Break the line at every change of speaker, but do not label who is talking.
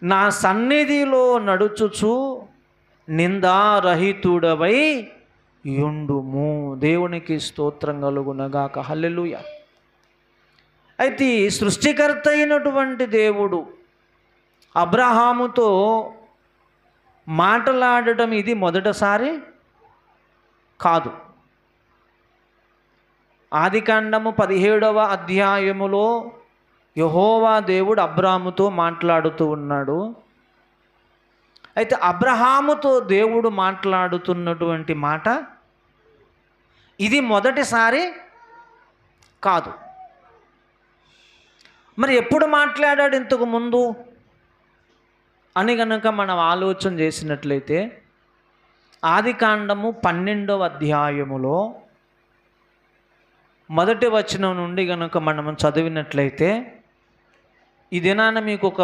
నా సన్నిధిలో నడుచుచు నిందారహితుడవై యుండుము. దేవునికి స్తోత్రం కలుగునగాక. హల్లెలూయా. అయితే సృష్టికర్త అయినటువంటి దేవుడు అబ్రహాముతో మాట్లాడటం ఇది మొదటిసారి కాదు. ఆదికాండము 17వ అధ్యాయములో యెహోవా దేవుడు అబ్రాహాముతో మాట్లాడుతూ ఉన్నాడు. అయితే అబ్రహాముతో దేవుడు మాట్లాడుతున్నటువంటి మాట ఇది మొదటిసారి కాదు. మరి ఎప్పుడు మాట్లాడాడు ఇంతకు ముందు అని గనుక మనం ఆలోచన చేసినట్లయితే ఆదికాండము 12వ అధ్యాయములో మొదటి వచనం నుండి గనుక మనం చదివినట్లయితే ఈ దినాన మీకు ఒక